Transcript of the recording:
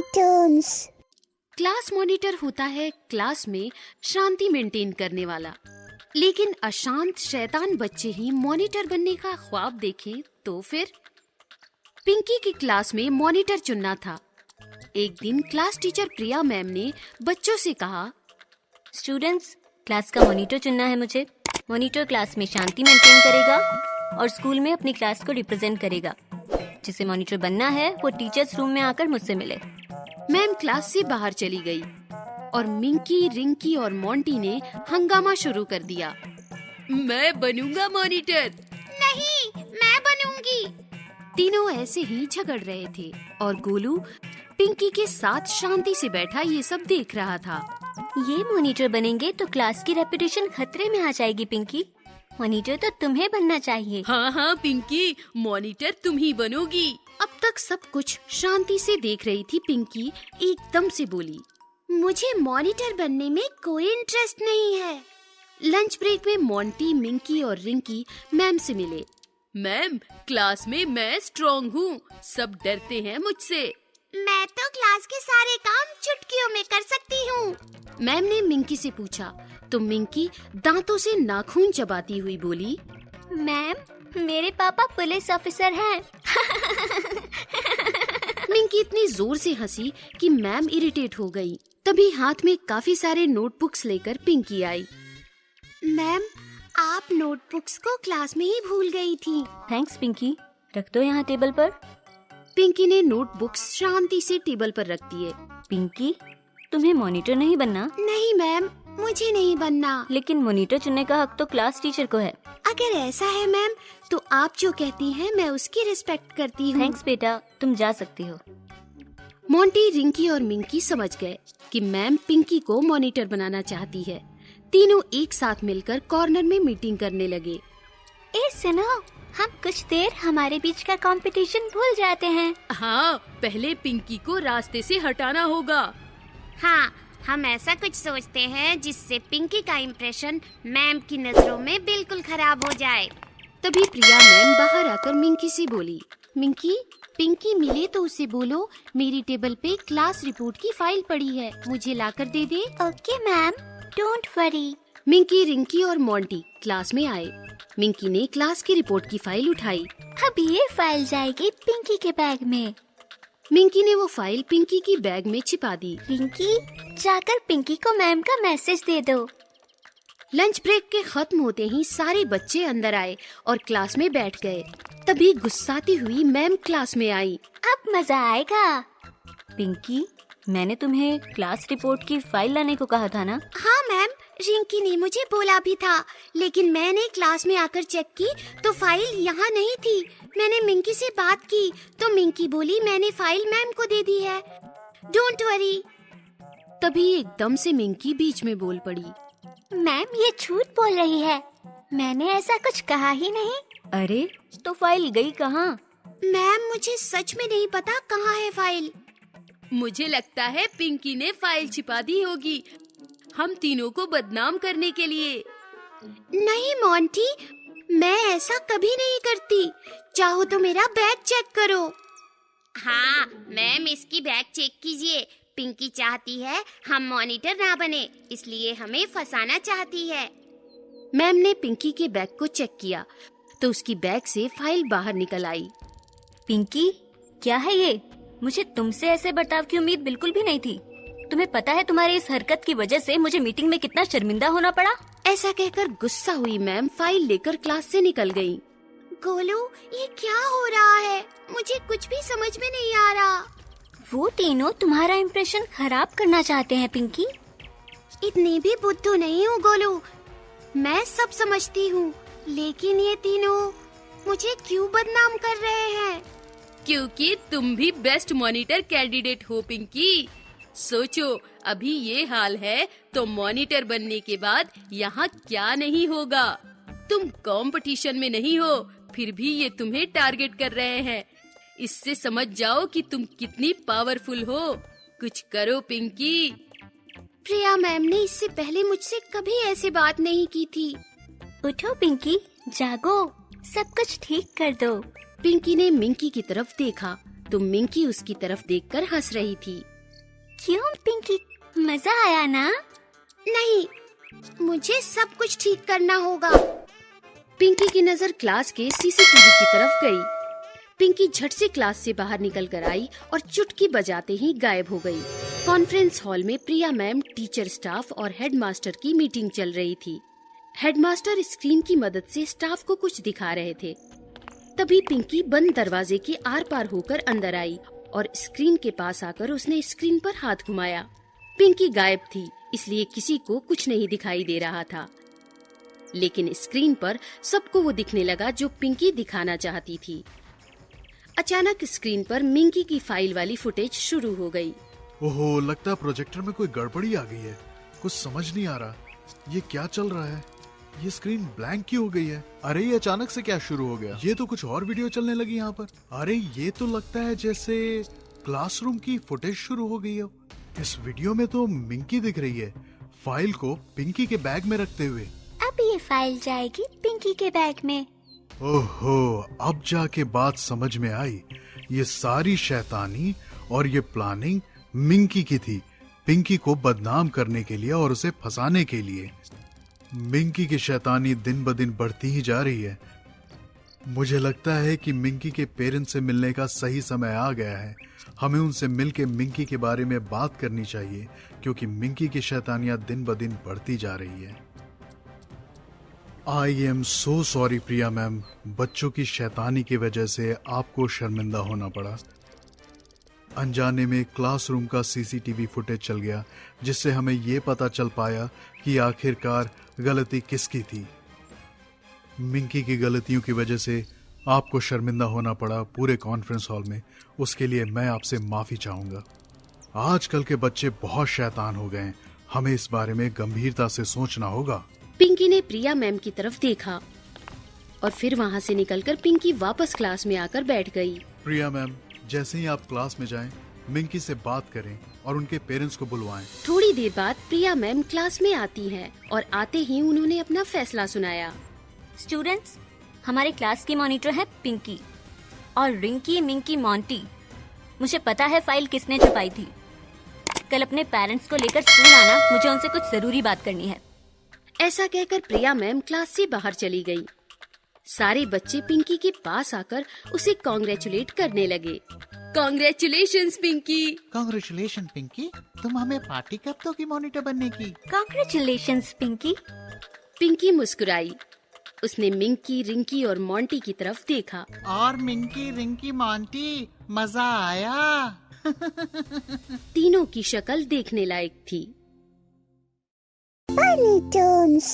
Turns. Class monitor होता है class में शांति मेंटेन करने वाला, लेकिन अशांत शैतान बच्चे ही मॉनिटर बनने का ख्वाब देखें तो फिर पिंकी की क्लास में मॉनिटर चुनना था। एक दिन क्लास टीचर प्रिया मैम ने बच्चों से कहा, स्टूडेंट्स, क्लास का मॉनिटर चुनना है मुझे। मॉनिटर क्लास में शांति मेंटेन करेगा और स्कूल में अपनी क्लास को रिप्रेजेंट करेगा। जिसे मॉनिटर बनना है वो टीचर्स रूम में आकर मुझसे मिले। मैम क्लास से बाहर चली गई और मिंकी, रिंकी और मोंटी ने हंगामा शुरू कर दिया। मैं बनूंगा मॉनिटर। नहीं, मैं बनूंगी। तीनों ऐसे ही झगड़ रहे थे और गोलू पिंकी के साथ शांति से बैठा ये सब देख रहा था। ये मॉनिटर बनेंगे तो क्लास की रेपुटेशन खतरे में आ जाएगी पिंकी। मॉनिटर तो तुम्हें बनना चाहिए। हाँ हाँ पिंकी, मॉनिटर तुम ही बनोगी। अब तक सब कुछ शांति से देख रही थी पिंकी एकदम से बोली, मुझे मॉनिटर बनने में कोई इंटरेस्ट नहीं है। लंच ब्रेक में मोंटी, मिंकी और रिंकी मैम से मिले। मैम, क्लास में मैं स्ट्रॉन्ग हूँ, सब डरते हैं मुझसे। मैं तो क्लास के सारे काम चुटकियों में कर सकती हूँ। मैम ने मिंकी से पूछा तो मिंकी दांतों से नाखून चबाती हुई बोली, मैम, मेरे पापा पुलिस ऑफिसर हैं। मिंकी इतनी जोर से हंसी कि मैम इरिटेट हो गई। तभी हाथ में काफी सारे नोटबुक्स लेकर पिंकी आई। मैम, आप नोटबुक्स को क्लास में ही भूल गई थी। थैंक्स पिंकी, रख दो यहाँ टेबल पर। पिंकी ने नोटबुक्स शांति से टेबल पर रख दिए। पिंकी, तुम्हें मॉनिटर नहीं बनना। नहीं मैम, मुझे नहीं बनना। लेकिन मॉनिटर चुनने का हक तो क्लास टीचर को है। अगर ऐसा है मैम, तो आप जो कहती हैं मैं उसकी रिस्पेक्ट करती हूँ। थैंक्स बेटा, तुम जा सकती हो। मोंटी, रिंकी और मिंकी समझ गए कि मैम पिंकी को मॉनिटर बनाना चाहती है। तीनों एक साथ मिलकर कॉर्नर में मीटिंग करने लगे। ए सुनो, हम कुछ देर हमारे बीच का कंपटीशन भूल जाते हैं। हाँ, पहले पिंकी को रास्ते से हटाना होगा। हाँ, हम ऐसा कुछ सोचते हैं जिससे पिंकी का इम्प्रेशन मैम की नजरों में बिल्कुल खराब हो जाए। तभी प्रिया मैम बाहर आकर मिंकी से बोली, मिंकी, पिंकी मिले तो उसे बोलो मेरी टेबल पे क्लास रिपोर्ट की फाइल पड़ी है, मुझे लाकर दे दे। Okay ma'am, don't worry. Minki, Rinki और मोंटी क्लास में आए। मिंकी ने क्लास की रिपोर्ट की फाइल उठाई। अब ये फाइल जाएगी पिंकी के बैग में। मिंकी ने वो फाइल पिंकी की बैग में छिपा दी। रिंकी, जाकर पिंकी को मैम का मैसेज दे दो। लंच ब्रेक के खत्म होते ही सारे बच्चे अंदर आए और क्लास में बैठ गए। तभी गुस्साती हुई मैम क्लास में आई। अब मजा आएगा। पिंकी, मैंने तुम्हें क्लास रिपोर्ट की फाइल लाने को कहा था ना? हाँ मैम, रिंकी ने मुझे बोला भी था, लेकिन मैंने क्लास में आकर चेक की तो फाइल यहाँ नहीं थी। मैंने मिंकी से बात की तो मिंकी बोली मैंने फाइल मैम को दे दी है, डोंट वरी। तभी एकदम से मिंकी बीच में बोल पड़ी, मैम ये झूठ बोल रही है, मैंने ऐसा कुछ कहा ही नहीं। अरे तो फाइल गई कहाँ? मैम, मुझे सच में नहीं पता कहाँ है फाइल। मुझे लगता है पिंकी ने फाइल छिपा दी होगी, हम तीनों को बदनाम करने के लिए। नहीं मोंटी, मैं ऐसा कभी नहीं करती। चाहो तो मेरा बैग चेक करो। हाँ मैम, इसकी बैग चेक कीजिए। पिंकी चाहती है हम मॉनिटर ना बने, इसलिए हमें फंसाना चाहती है। मैम ने पिंकी के बैग को चेक किया तो उसकी बैग से फाइल बाहर निकल आई। पिंकी, क्या है ये? मुझे तुमसे ऐसे बर्ताव की उम्मीद बिल्कुल भी नहीं थी। तुम्हें पता है तुम्हारी इस हरकत की वजह से मुझे मीटिंग में कितना शर्मिंदा होना पड़ा? ऐसा कहकर गुस्सा हुई मैम फाइल लेकर क्लास से निकल गई। गोलू, ये क्या हो रहा है? मुझे कुछ भी समझ में नहीं आ रहा। वो तीनों तुम्हारा इम्प्रेशन खराब करना चाहते हैं पिंकी। इतनी भी बुद्धू नहीं हूँ गोलू, मैं सब समझती हूँ, लेकिन ये तीनों मुझे क्यों बदनाम कर रहे हैं? क्योंकि तुम भी बेस्ट मॉनिटर कैंडिडेट हो पिंकी। सोचो, अभी ये हाल है तो मॉनिटर बनने के बाद यहाँ क्या नहीं होगा। तुम कंपटीशन में नहीं हो, फिर भी ये तुम्हें टारगेट कर रहे हैं। इससे समझ जाओ कि तुम कितनी पावरफुल हो। कुछ करो पिंकी। प्रिया मैम ने इससे पहले मुझसे कभी ऐसी बात नहीं की थी। उठो पिंकी, जागो, सब कुछ ठीक कर दो। पिंकी ने मिंकी की तरफ देखा तो मिंकी उसकी तरफ देखकर हंस रही थी। क्यों पिंकी, मजा आया ना? नहीं, मुझे सब कुछ ठीक करना होगा। पिंकी की नजर क्लास के सीसीटीवी की तरफ गई। पिंकी झट से क्लास से बाहर निकल कर आई और चुटकी बजाते ही गायब हो गई। कॉन्फ्रेंस हॉल में प्रिया मैम, टीचर, स्टाफ और हेडमास्टर की मीटिंग चल रही थी। हेडमास्टर स्क्रीन की मदद से स्टाफ को कुछ दिखा रहे थे। तभी पिंकी बंद दरवाजे के आर पार होकर अंदर आई और स्क्रीन के पास आकर उसने स्क्रीन पर हाथ घुमाया। पिंकी गायब थी, इसलिए किसी को कुछ नहीं दिखाई दे रहा था, लेकिन स्क्रीन पर सबको वो दिखने लगा जो पिंकी दिखाना चाहती थी। अचानक स्क्रीन पर मिंकी की फाइल वाली फुटेज शुरू हो गई। ओहो, लगता है प्रोजेक्टर में कोई गड़बड़ी आ गई है। कुछ समझ नहीं आ रहा, ये क्या चल रहा है? ये स्क्रीन ब्लैंक क्यों हो गई है? अरे ये अचानक से क्या शुरू हो गया? ये तो कुछ और वीडियो चलने लगी यहाँ पर। अरे ये तो लगता है जैसे क्लासरूम की फुटेज शुरू हो गई हो। इस वीडियो में तो मिंकी दिख रही है, फाइल को पिंकी के बैग में रखते हुए। अब ये फाइल जाएगी पिंकी के बैग में। ओहो, अब जाके बात समझ में आई। ये सारी शैतानी और ये प्लानिंग मिंकी की थी, पिंकी को बदनाम करने के लिए और उसे फंसाने के लिए। मिंकी की शैतानी दिन ब दिन बढ़ती ही जा रही है। मुझे लगता है कि मिंकी के पेरेंट्स से मिलने का सही समय आ गया है। हमें उनसे मिलके मिंकी के बारे में बात करनी चाहिए, क्योंकि मिंकी की शैतानियां दिन ब दिन बढ़ती जा रही है। I am so sorry Priya ma'am, बच्चों की शैतानी की वजह से आपको शर्मिंदा होना पड़ा। अनजाने में क्लासरूम का सीसीटीवी फुटेज चल गया, जिससे हमें ये पता चल पाया कि आखिरकार गलती किसकी थी। मिंकी की गलतियों की वजह से आपको शर्मिंदा होना पड़ा पूरे कॉन्फ्रेंस हॉल में। उसके लिए मैं आपसे माफी चाहूंगा। आजकल के बच्चे बहुत शैतान हो गए हैं, हमें इस बारे में गंभीरता से सोचना होगा। पिंकी ने प्रिया मैम की तरफ देखा और फिर वहाँ से निकलकर पिंकी वापस क्लास में आकर बैठ गई। प्रिया मैम, जैसे ही आप क्लास में जाएं, मिंकी से बात करें और उनके पेरेंट्स को बुलवाएं। थोड़ी देर बाद प्रिया मैम क्लास में आती हैं और आते ही उन्होंने अपना फैसला सुनाया। स्टूडेंट्स, हमारे क्लास की मॉनिटर है पिंकी और रिंकी, मिंकी, मॉन्टी। मुझे पता है फाइल किसने छुपाई थी। कल अपने पेरेंट्स को लेकर स्कूल आना, मुझे उनसे कुछ जरूरी बात करनी है। ऐसा कहकर प्रिया मैम क्लास से बाहर चली गई। सारे बच्चे पिंकी के पास आकर उसे कॉन्ग्रेचुलेट करने लगे। कॉन्ग्रेचुलेशंस पिंकी। कांग्रेचुलेशन पिंकी, तुम हमें पार्टी कब दोगी मॉनिटर बनने की? कांग्रेचुलेशंस पिंकी। पिंकी मुस्कुराई। उसने मिंकी, रिंकी और मॉन्टी की तरफ देखा। और मिंकी, रिंकी, मॉन्टी, मजा आया। तीनों की शक्ल देखने लायक थी। Bunny Tunes